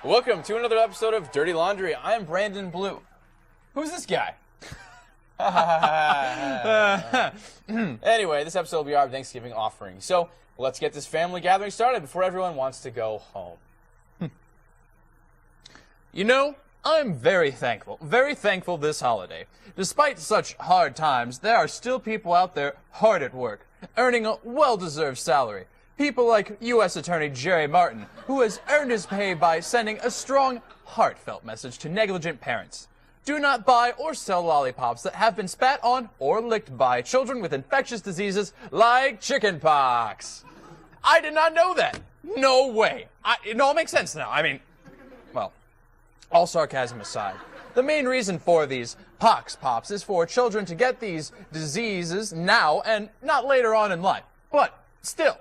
Welcome to another episode of Dirty Laundry. I'm Brandon Blue. Who's this guy? Anyway, this episode will be our Thanksgiving offering. So let's get this family gathering started before everyone wants to go home. You know, I'm very thankful this holiday. Despite such hard times, there are still people out there hard at work, earning a well-deserved salary. People like U.S. Attorney Jerry Martin, who has earned his pay by sending a strong, heartfelt message to negligent parents. Do not buy or sell lollipops that have been spat on or licked by children with infectious diseases like chickenpox. I did not know that. No way. It all makes sense now. I mean, well, all sarcasm aside, the main reason for these pox pops is for children to get these diseases now and not later on in life. But still,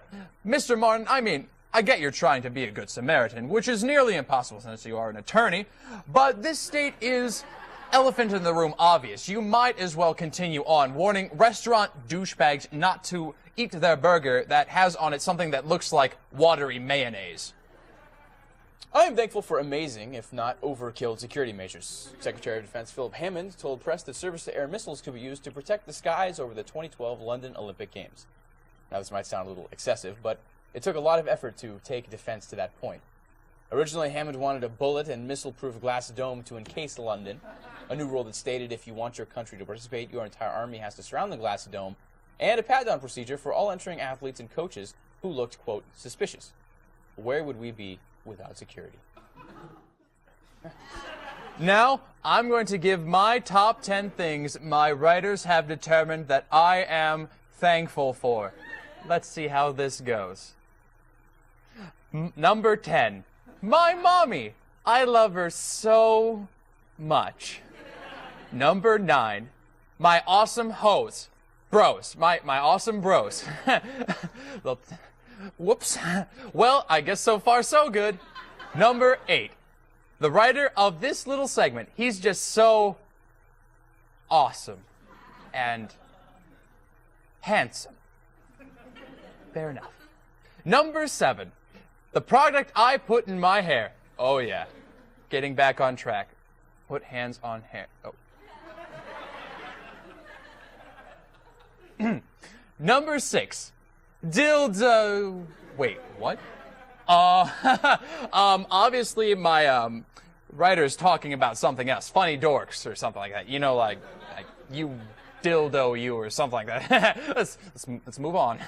Mr. Martin, I get you're trying to be a good Samaritan, which is nearly impossible since you are an attorney, but this state is elephant in the room obvious. You might as well continue on warning restaurant douchebags not to eat their burger that has on it something that looks like watery mayonnaise. I am thankful for amazing, if not overkill, security measures. Secretary of Defense Phil Hammond told press that surface-to-air missiles could be used to protect the skies over the 2012 London Olympic Games. Now, this might sound a little excessive, but it took a lot of effort to take defense to that point. Originally, Hammond wanted a bullet and missile-proof glass dome to encase London, a new rule that stated if you want your country to participate, your entire army has to surround the glass dome, and a pat-down procedure for all entering athletes and coaches who looked, quote, suspicious. Where would we be without security? Now, I'm going to give my top 10 things my writers have determined that I am thankful for. Let's see how this goes. Number 10. My mommy. I love her so much. Number 9. My awesome hoes. Bros. My awesome bros. Whoops. Well, I guess so far so good. Number 8. The writer of this little segment. He's just so awesome and handsome. Fair enough. Number 7. The product I put in my hair. Oh, yeah. Getting back on track. Put hands on hair. Oh. Number 6. Dildo. Wait, what? Obviously my, writer's talking about something else. Funny dorks or something like that. You know, like you dildo you or something like that. let's move on.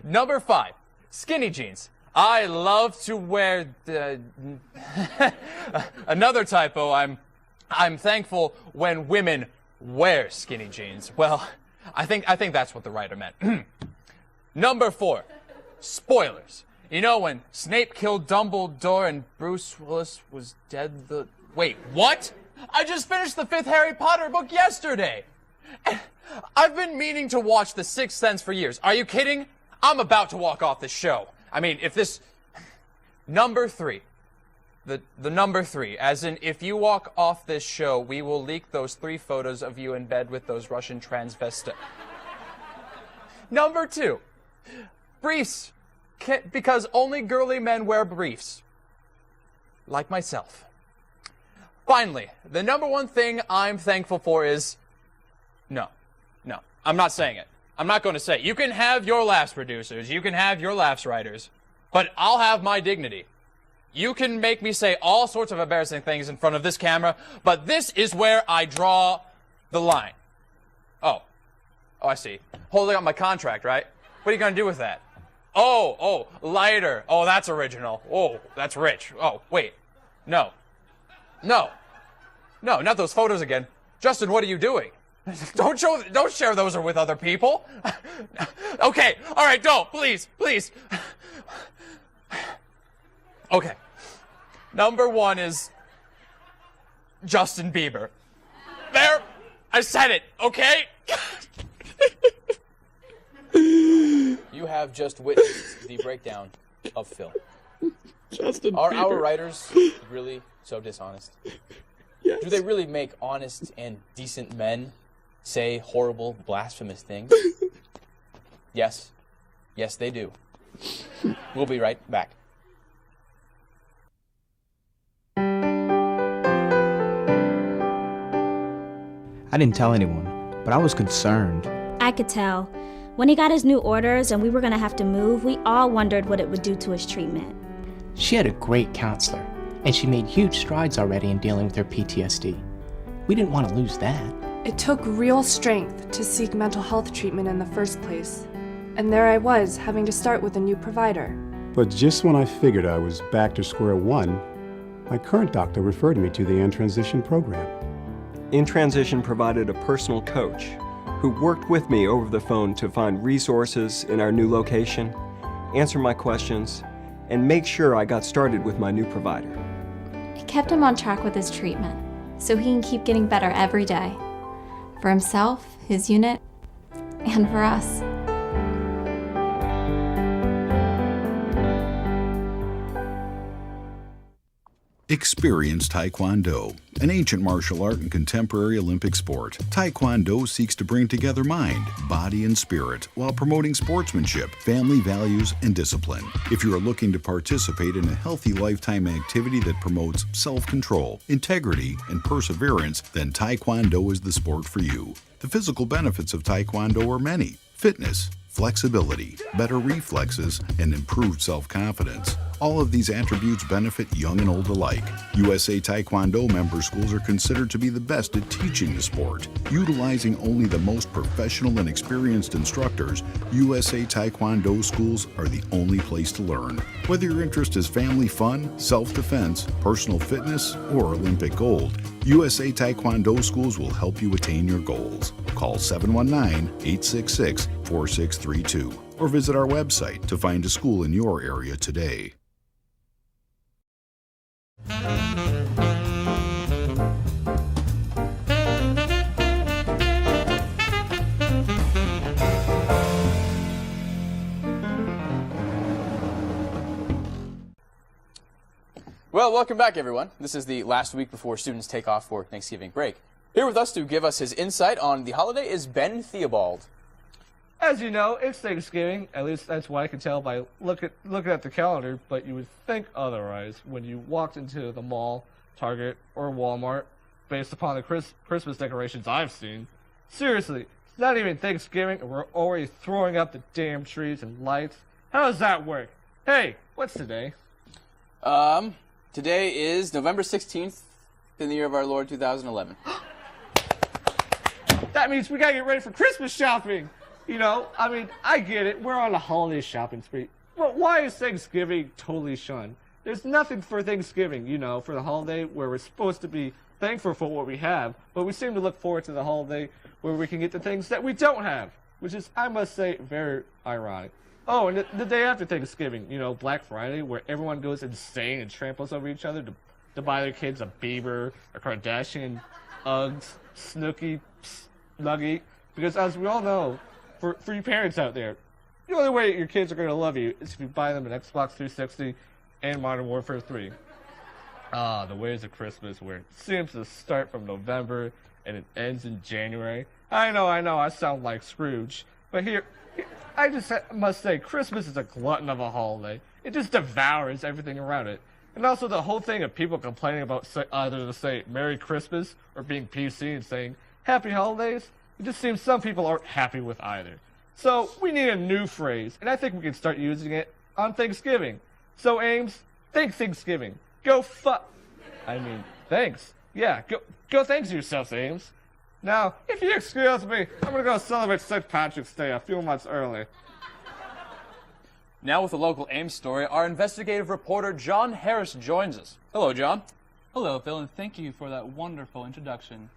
Number 5. Skinny jeans. I love to wear another typo. I'm thankful when women wear skinny jeans. Well, I think that's what the writer meant. Number 4. Spoilers. You know when Snape killed Dumbledore and Bruce Willis was dead Wait, what? I just finished the 5th Harry Potter book yesterday. I've been meaning to watch The Sixth Sense for years. Are you kidding? I'm about to walk off this show. I mean, if this... Number 3. The number 3. As in, if you walk off this show, we will leak those 3 photos of you in bed with those Russian transvestites. Number 2. Briefs. Because only girly men wear briefs. Like myself. Finally, the number 1 thing I'm thankful for is... No, I'm not saying it. I'm not going to say it. You can have your laughs, producers. You can have your laughs, writers. But I'll have my dignity. You can make me say all sorts of embarrassing things in front of this camera, but this is where I draw the line. Oh, I see. Holding up my contract, right? What are you going to do with that? Oh, lighter. Oh, that's original. Oh, that's rich. Oh, wait. No, not those photos again. Justin, what are you doing? Don't share those with other people. Okay, all right, don't, please. Okay. Number 1 is Justin Bieber. There, I said it, okay? You have just witnessed the breakdown of Phill. Are our writers really so dishonest? Yes. Do they really make honest and decent men say horrible, blasphemous things? Yes. Yes, they do. We'll be right back. I didn't tell anyone, but I was concerned. I could tell. When he got his new orders and we were gonna have to move, we all wondered what it would do to his treatment. She had a great counselor, and she made huge strides already in dealing with her PTSD. We didn't want to lose that. It took real strength to seek mental health treatment in the first place. And there I was, having to start with a new provider. But just when I figured I was back to square one, my current doctor referred me to the In Transition program. In Transition provided a personal coach who worked with me over the phone to find resources in our new location, answer my questions, and make sure I got started with my new provider. It kept him on track with his treatment, so he can keep getting better every day. For himself, his unit, and for us. Experience Taekwondo, an ancient martial art and contemporary Olympic sport. Taekwondo seeks to bring together mind, body, and spirit while promoting sportsmanship, family values, and discipline. If you are looking to participate in a healthy lifetime activity that promotes self-control, integrity, and perseverance, then Taekwondo is the sport for you. The physical benefits of Taekwondo are many: fitness, flexibility, better reflexes, and improved self-confidence. All of these attributes benefit young and old alike. USA Taekwondo member schools are considered to be the best at teaching the sport. Utilizing only the most professional and experienced instructors, USA Taekwondo schools are the only place to learn. Whether your interest is family fun, self-defense, personal fitness, or Olympic gold, USA Taekwondo schools will help you attain your goals. Call 719-866-4632 or visit our website to find a school in your area today. Well, welcome back, everyone. This is the last week before students take off for Thanksgiving break. Here with us to give us his insight on the holiday is Ben Theobald. As you know, it's Thanksgiving. At least that's what I can tell by looking at the calendar, but you would think otherwise when you walked into the mall, Target, or Walmart, based upon the Christmas decorations I've seen. Seriously, it's not even Thanksgiving and we're already throwing up the damn trees and lights. How does that work? Hey, what's today? Today is November 16th in the year of our Lord 2011. That means we gotta get ready for Christmas shopping! You know, I mean, I get it. We're on a holiday shopping spree. But why is Thanksgiving totally shunned? There's nothing for Thanksgiving, you know, for the holiday where we're supposed to be thankful for what we have, but we seem to look forward to the holiday where we can get the things that we don't have, which is, I must say, very ironic. Oh, and the day after Thanksgiving, you know, Black Friday, where everyone goes insane and tramples over each other to buy their kids a Bieber, a Kardashian, Uggs, Snooki, Nugget, because as we all know, for you parents out there, the only way your kids are going to love you is if you buy them an Xbox 360 and Modern Warfare 3. Ah, the ways of Christmas, where it seems to start from November and it ends in January. I know, I sound like Scrooge, but here I just must say, Christmas is a glutton of a holiday. It just devours everything around it. And also the whole thing of people complaining about either to say Merry Christmas or being PC and saying Happy Holidays, it just seems some people aren't happy with either. So we need a new phrase, and I think we can start using it on Thanksgiving. So Ames, thank Thanksgiving. Thanks. Yeah, go thanks yourself, Ames. Now, if you excuse me, I'm gonna go celebrate St. Patrick's Day a few months early. Now with a local Ames story, our investigative reporter John Harris joins us. Hello, John. Hello, Phil, and thank you for that wonderful introduction.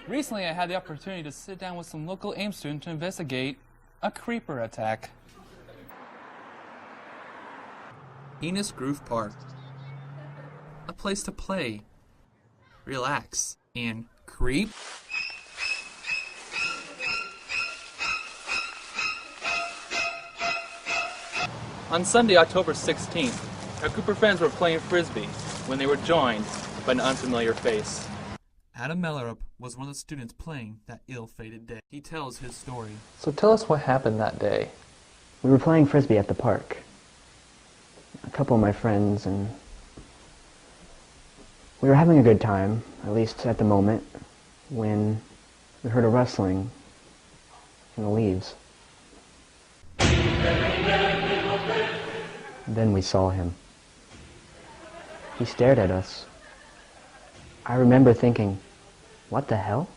Recently, I had the opportunity to sit down with some local Ames students to investigate a creeper attack. Enos Grove Park. A place to play, relax, and creep. On Sunday, October 16th, a group of friends were playing frisbee when they were joined by an unfamiliar face. Adam Mellerup was one of the students playing that ill-fated day. He tells his story. So tell us what happened that day. We were playing frisbee at the park. A couple of my friends, and we were having a good time, at least at the moment, when We heard a rustling in the leaves. Then we saw him. He stared at us. I remember thinking, what the hell?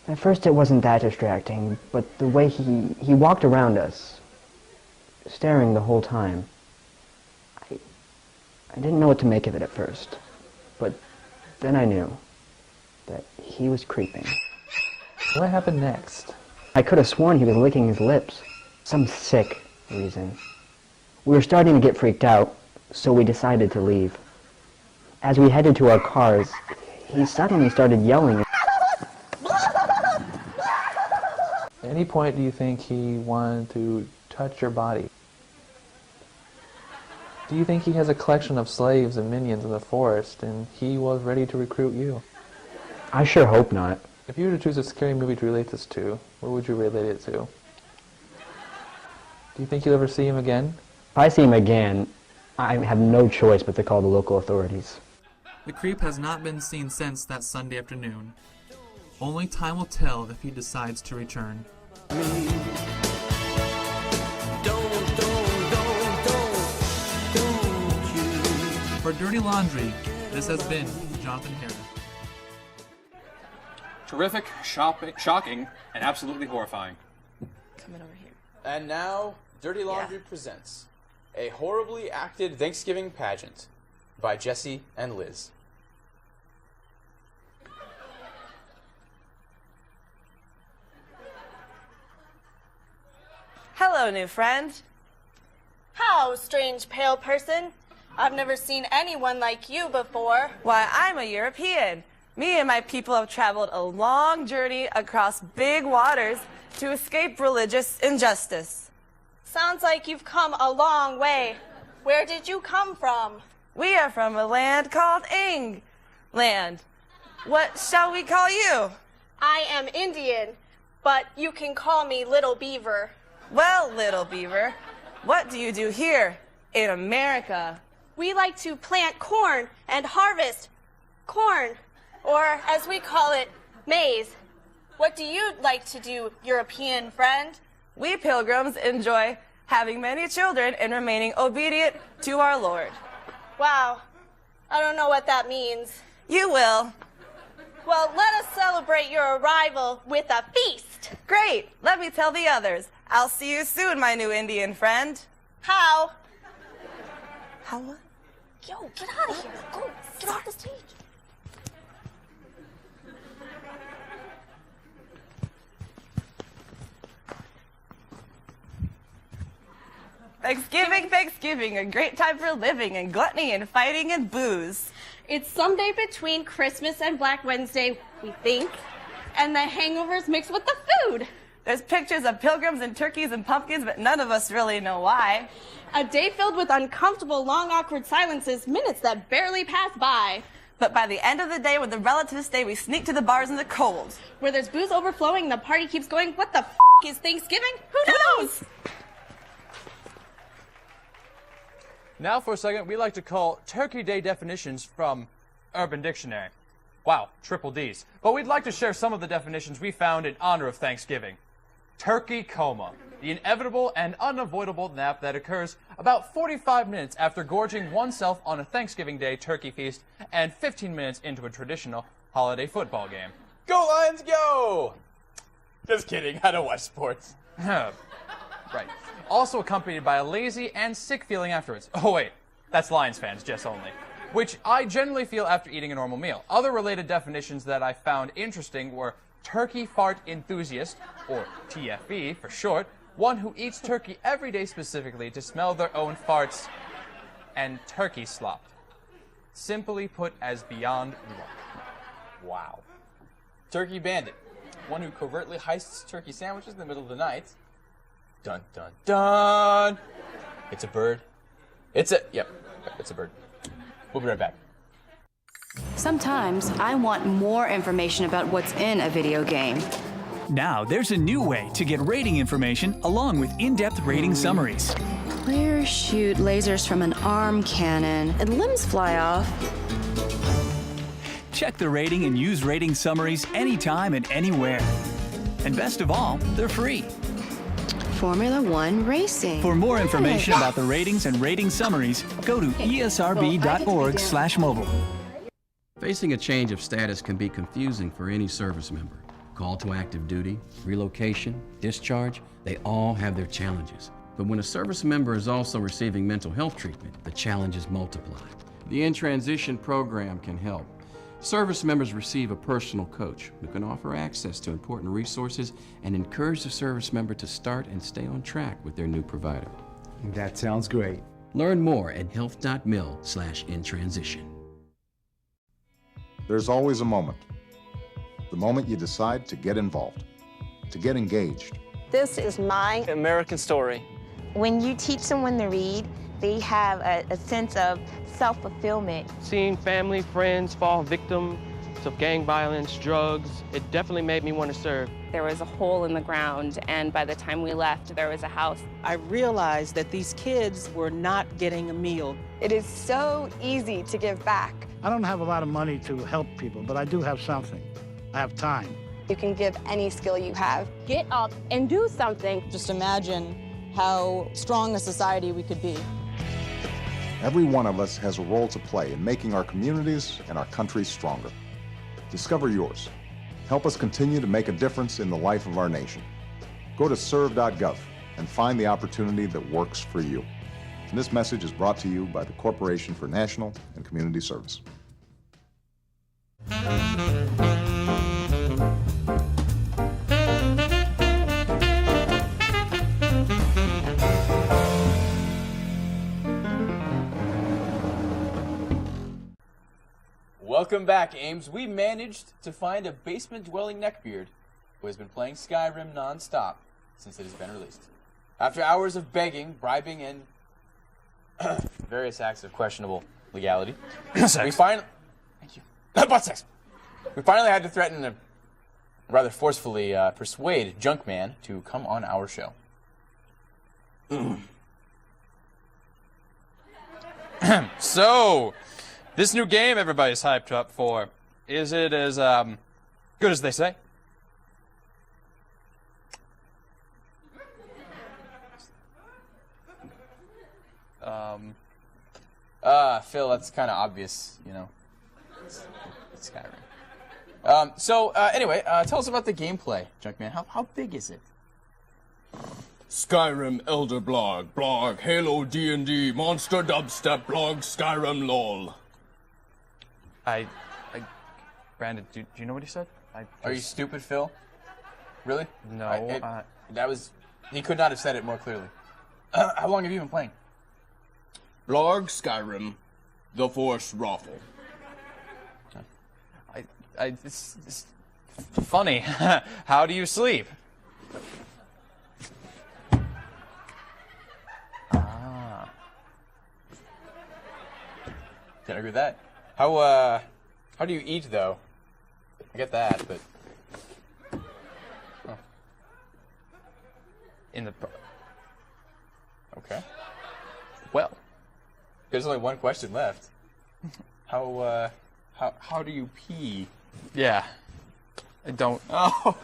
At first it wasn't that distracting, but the way he walked around us, staring the whole time, I didn't know what to make of it at first, but then I knew that he was creeping. What happened next? I could have sworn he was licking his lips. Some sick reason. We were starting to get freaked out, so we decided to leave. As we headed to our cars, he suddenly started yelling. At any point do you think he wanted to touch your body? Do you think he has a collection of slaves and minions in the forest, and he was ready to recruit you? I sure hope not. If you were to choose a scary movie to relate this to, what would you relate it to? Do you think you'll ever see him again? If I see him again, I have no choice but to call the local authorities. The creep has not been seen since that Sunday afternoon. Only time will tell if he decides to return. For Dirty Laundry, this has been Jonathan Harris. Terrific, shocking, and absolutely horrifying. Coming over here. And now, Dirty Laundry presents a horribly acted Thanksgiving pageant by Jessi and Liz. Hello, new friend. How, strange pale person? I've never seen anyone like you before. Why, I'm a European. Me and my people have traveled a long journey across big waters to escape religious injustice. Sounds like you've come a long way. Where did you come from? We are from a land called England. What shall we call you? I am Indian, but you can call me Little Beaver. Well, Little Beaver, what do you do here in America? We like to plant corn and harvest corn, or as we call it, maize. What do you like to do, European friend? We pilgrims enjoy having many children and remaining obedient to our Lord. Wow, I don't know what that means. You will. Well, let us celebrate your arrival with a feast. Great, let me tell the others. I'll see you soon, my new Indian friend. How? How what? Yo, get out of here. Go, get off the stage. Thanksgiving, Thanksgiving, a great time for living and gluttony and fighting and booze. It's someday between Christmas and Black Wednesday, we think, and the hangovers mixed with the food. There's pictures of pilgrims and turkeys and pumpkins, but none of us really know why. A day filled with uncomfortable, long, awkward silences, minutes that barely pass by. But by the end of the day, when the relatives stay, we sneak to the bars in the cold. Where there's booze overflowing and the party keeps going. What the f*** is Thanksgiving? Who knows? Now for a second, we like to call Turkey Day definitions from Urban Dictionary. Wow, triple Ds. But we'd like to share some of the definitions we found in honor of Thanksgiving. Turkey coma, the inevitable and unavoidable nap that occurs about 45 minutes after gorging oneself on a Thanksgiving Day turkey feast and 15 minutes into a traditional holiday football game. Go Lions, go! Just kidding, I don't watch sports. Right. Also accompanied by a lazy and sick feeling afterwards. Oh wait, that's Lions fans, just only. Which I generally feel after eating a normal meal. Other related definitions that I found interesting were turkey fart enthusiast, or TFE for short, one who eats turkey every day specifically to smell their own farts, and turkey slop. Simply put as beyond wrong. Wow. Turkey bandit, one who covertly heists turkey sandwiches in the middle of the night. Dun, dun, dun! It's a bird. It's a bird. We'll be right back. Sometimes I want more information about what's in a video game. Now there's a new way to get rating information along with in-depth rating summaries. Players shoot lasers from an arm cannon and limbs fly off. Check the rating and use rating summaries anytime and anywhere. And best of all, they're free. Formula One Racing. For more information about the ratings and rating summaries, go to esrb.org/mobile. Facing a change of status can be confusing for any service member. Call to active duty, relocation, discharge, they all have their challenges. But when a service member is also receiving mental health treatment, the challenges multiply. The In Transition program can help. Service members receive a personal coach who can offer access to important resources and encourage the service member to start and stay on track with their new provider. That sounds great. Learn more at health.mil/intransition. There's always a moment. The moment you decide to get involved, to get engaged. This is my American story. When you teach someone to read, they have a sense of self-fulfillment. Seeing family, friends fall victim to gang violence, drugs, it definitely made me want to serve. There was a hole in the ground, and by the time we left, there was a house. I realized that these kids were not getting a meal. It is so easy to give back. I don't have a lot of money to help people, but I do have something. I have time. You can give any skill you have. Get up and do something. Just imagine how strong a society we could be. Every one of us has a role to play in making our communities and our country stronger. Discover yours. Help us continue to make a difference in the life of our nation. Go to serve.gov and find the opportunity that works for you. And this message is brought to you by the Corporation for National and Community Service. Welcome back, Ames. We managed to find a basement-dwelling neckbeard who has been playing Skyrim non-stop since it has been released. After hours of begging, bribing, and various acts of questionable legality, we finally... Thank you. Butt sex! We finally had to threaten to rather forcefully persuade Junkman to come on our show. So, this new game everybody's hyped up for, is it as good as they say? Phill, that's kind of obvious, you know. It's Skyrim. Anyway, tell us about the gameplay, Junkman. How big is it? Skyrim Elder Blog, Halo D&D, Monster Dubstep Blog, Skyrim LOL. Brandon, do you know what he said? Are you stupid, Phill? Really? No. He could not have said it more clearly. How long have you been playing? Blog Skyrim, The Force Raffle. It's funny. How do you sleep? Can't agree with that. How do you eat, though? I get that, but... Oh. Okay. Well. There's only one question left. How do you pee? Yeah. I don't... Oh!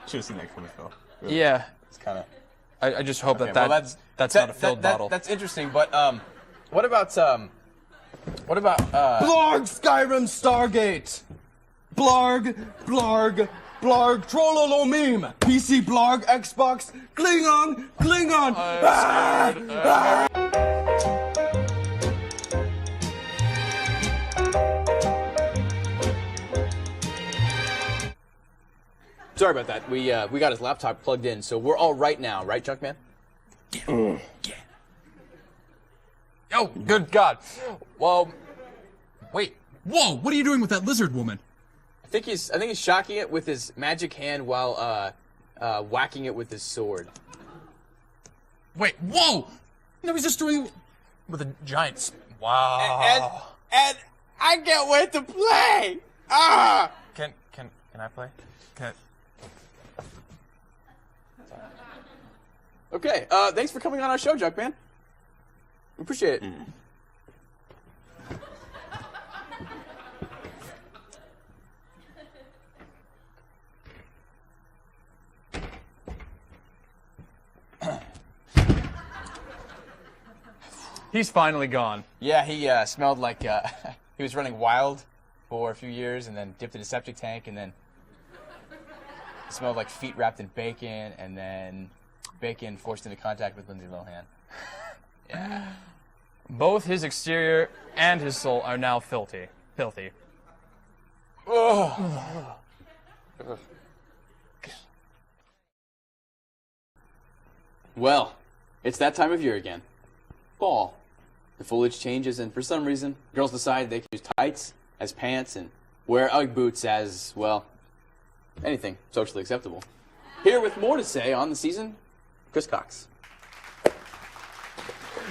Should have seen that coming, Phill. Really. Yeah. It's kind of... I just hope okay, that's not a filled bottle. That's interesting, but, what about Blarg Skyrim Stargate! Blarg, Trollolo meme! PC Blarg, Xbox, Klingon! Sorry about that. We got his laptop plugged in, so we're all right now, right, Junkman? Yeah. Oh, good God. Well, wait. Whoa, what are you doing with that lizard woman? I think he's shocking it with his magic hand while whacking it with his sword. Wait, whoa! No, he's just doing with a giant. Wow. And I can't wait to play. Ah! Can I play? Okay. Thanks for coming on our show, Junkman. We appreciate it. He's finally gone. Yeah, he smelled like he was running wild for a few years and then dipped in a septic tank and then smelled like feet wrapped in bacon and then bacon forced into contact with Lindsay Lohan. Yeah. Both his exterior and his soul are now filthy. Filthy. Ugh. Well, it's that time of year again. Fall. The foliage changes, and for some reason, girls decide they can use tights as pants and wear Ugg boots as, well, anything socially acceptable. Here with more to say on the season, Chris Cox.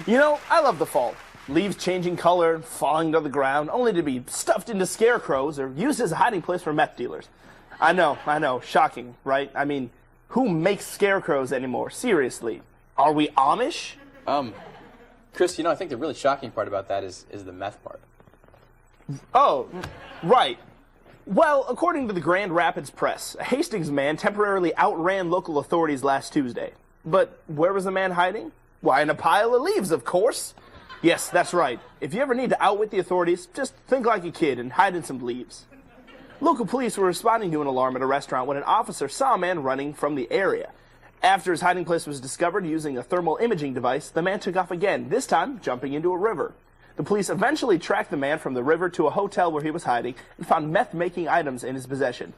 You know, I love the fall. Leaves changing color, falling to the ground, only to be stuffed into scarecrows or used as a hiding place for meth dealers. I know, shocking, right? I mean, who makes scarecrows anymore? Seriously. Are we Amish? Chris, you know, I think the really shocking part about that is the meth part. Oh, right. Well, according to the Grand Rapids Press, a Hastings man temporarily outran local authorities last Tuesday. But where was the man hiding? Why, in a pile of leaves, of course. Yes, that's right. If you ever need to outwit the authorities, just think like a kid and hide in some leaves. Local police were responding to an alarm at a restaurant when an officer saw a man running from the area. After his hiding place was discovered using a thermal imaging device, the man took off again, this time jumping into a river. The police eventually tracked the man from the river to a hotel where he was hiding and found meth-making items in his possession.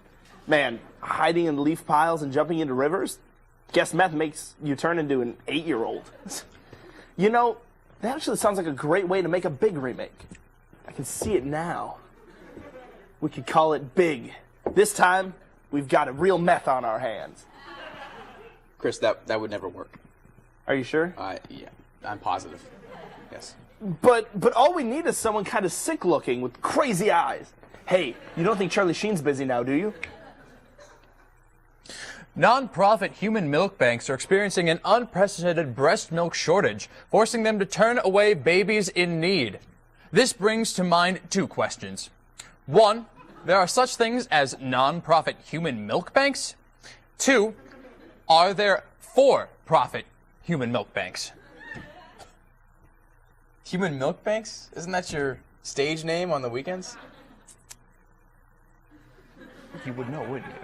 Man, hiding in leaf piles and jumping into rivers? Guess meth makes you turn into an 8-year-old. You know, that actually sounds like a great way to make a Big remake. I can see it now. We could call it Big. This time, we've got a real meth on our hands. Chris, that would never work. Are you sure? Yeah, I'm positive. Yes. But all we need is someone kind of sick-looking with crazy eyes. Hey, you don't think Charlie Sheen's busy now, do you? Non-profit human milk banks are experiencing an unprecedented breast milk shortage, forcing them to turn away babies in need. This brings to mind two questions. One, there are such things as non-profit human milk banks? Two, are there for-profit human milk banks? Human milk banks? Isn't that your stage name on the weekends? You would know, wouldn't you?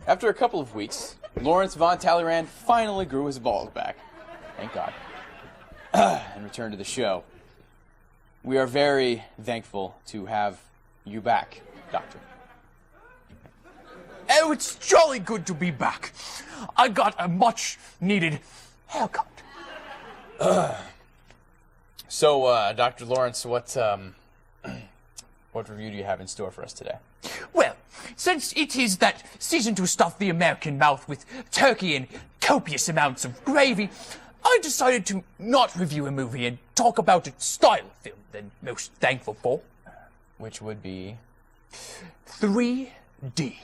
After a couple of weeks, Lawrence Von Talleyrand finally grew his balls back. Thank God. And returned to the show. We are very thankful to have you back, Doctor. Oh, it's jolly good to be back. I got a much-needed haircut. So, Dr. Lawrence, what review do you have in store for us today? Well, since it is that season to stuff the American mouth with turkey and copious amounts of gravy, I decided to not review a movie and talk about a style of film that I'm most thankful for. Which would be? 3D.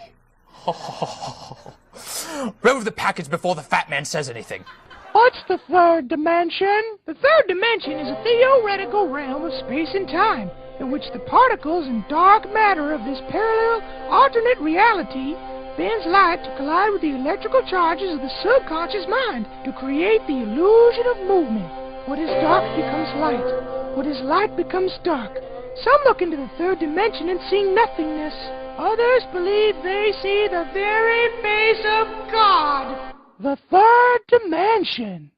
Roll the package before the fat man says anything. What's the third dimension? The third dimension is a theoretical realm of space and time, in which the particles and dark matter of this parallel alternate reality bends light to collide with the electrical charges of the subconscious mind to create the illusion of movement. What is dark becomes light. What is light becomes dark. Some look into the third dimension and see nothingness. Others believe they see the very face of God. The third dimension.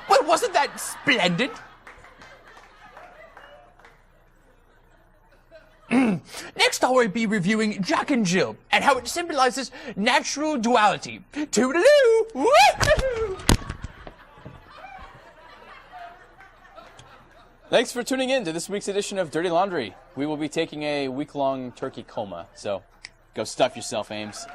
Well, wasn't that splendid? Next, I will be reviewing Jack and Jill and how it symbolizes natural duality. Toodaloo! Woo-hoo! Thanks for tuning in to this week's edition of Dirty Laundry. We will be taking a week-long turkey coma, so go stuff yourself, Ames.